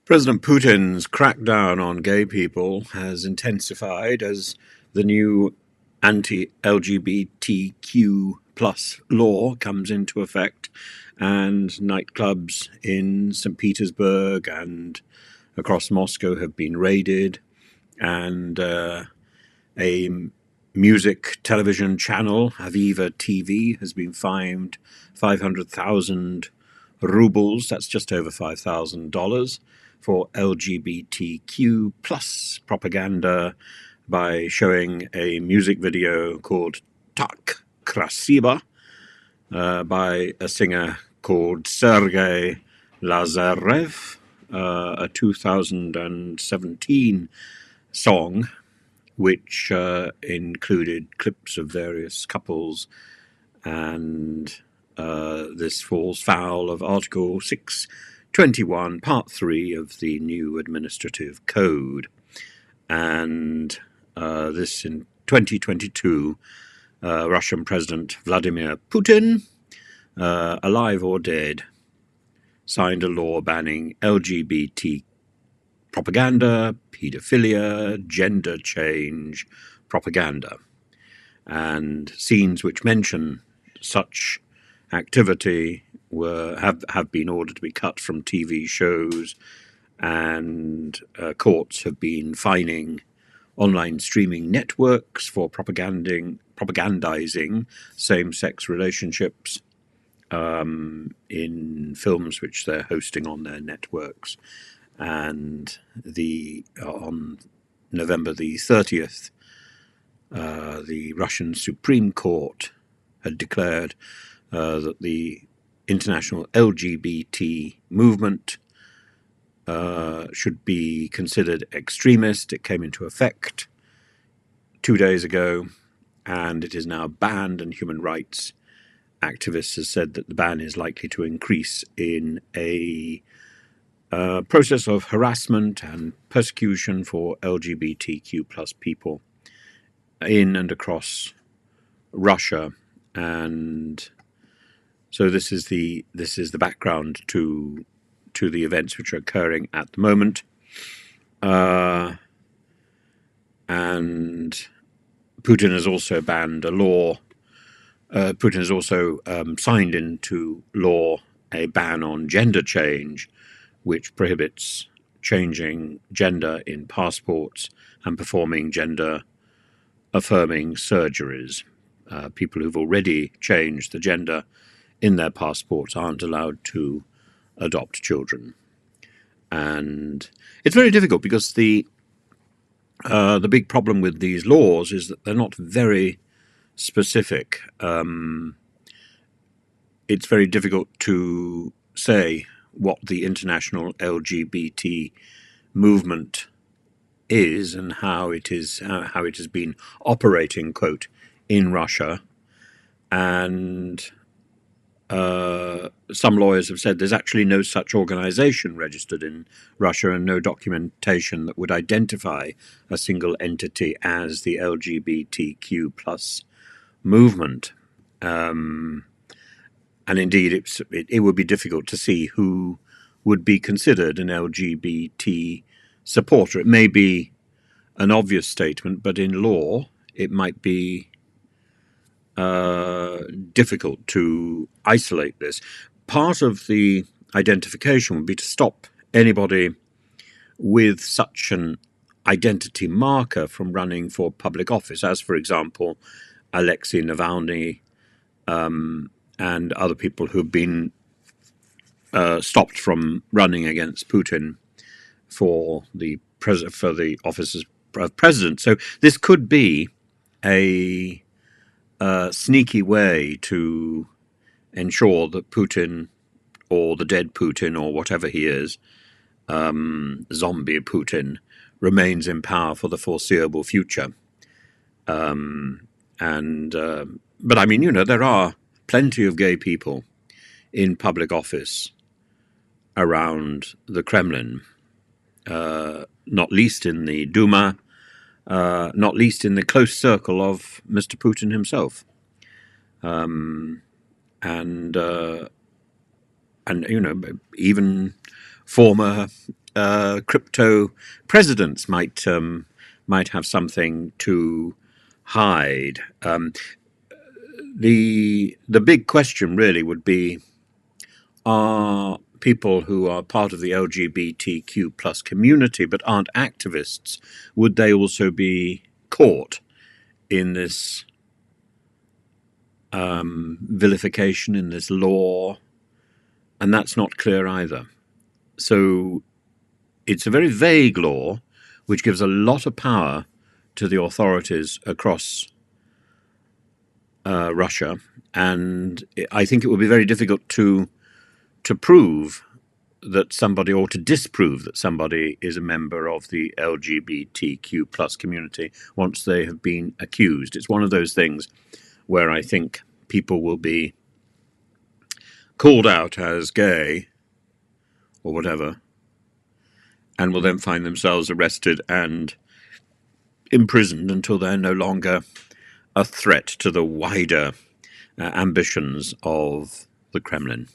President Putin's crackdown on gay people has intensified as the new anti-LGBTQ plus law comes into effect, and nightclubs in St. Petersburg and across Moscow have been raided, and a music television channel, Aviva TV, has been fined 500,000 rubles, that's just over $5,000, for LGBTQ plus propaganda by showing a music video called Tak Krasiba by a singer called Sergei Lazarev, a 2017 song which included clips of various couples, and this falls foul of Article 621, Part 3 of the new Administrative Code. And this in 2022, Russian President Vladimir Putin, alive or dead, signed a law banning LGBT propaganda, paedophilia, gender change propaganda, and scenes which mention such activity have been ordered to be cut from TV shows, and courts have been fining online streaming networks for propagandizing same-sex relationships in films which they're hosting on their networks. And on November the 30th, the Russian Supreme Court had declared that the international LGBT movement should be considered extremist. It came into effect 2 days ago, and it is now banned, and human rights activists have said that the ban is likely to increase in a process of harassment and persecution for LGBTQ plus people in and across Russia. And so this is the background to the events which are occurring at the moment. And Putin has also banned a law. Putin has also signed into law a ban on gender change, which prohibits changing gender in passports and performing gender-affirming surgeries. People who've already changed the gender in their passports aren't allowed to adopt children. And it's very difficult because the big problem with these laws is that they're not very specific. It's very difficult to say what the international LGBT movement is and how it has been operating, quote, in Russia. And some lawyers have said there's actually no such organization registered in Russia and no documentation that would identify a single entity as the LGBTQ plus movement. And indeed, it would be difficult to see who would be considered an LGBT supporter. It may be an obvious statement, but in law, it might be difficult to isolate this. Part of the identification would be to stop anybody with such an identity marker from running for public office, as, for example, Alexei Navalny, and other people who've been stopped from running against Putin for the office of president. So this could be a sneaky way to ensure that Putin, or the dead Putin, or whatever he is, zombie Putin, remains in power for the foreseeable future. But I mean, there are plenty of gay people in public office around the Kremlin, not least in the Duma, not least in the close circle of Mr. Putin himself. And even former crypto presidents might have something to hide. The big question really would be: are people who are part of the LGBTQ plus community but aren't activists, would they also be caught in this vilification, in this law? And that's not clear either. So it's a very vague law which gives a lot of power to the authorities across Russia, and I think it would be very difficult to prove that somebody, or to disprove that somebody is a member of the LGBTQ plus community once they have been accused. It's one of those things where I think people will be called out as gay or whatever, and will then find themselves arrested and imprisoned until they're no longer a threat to the wider ambitions of the Kremlin.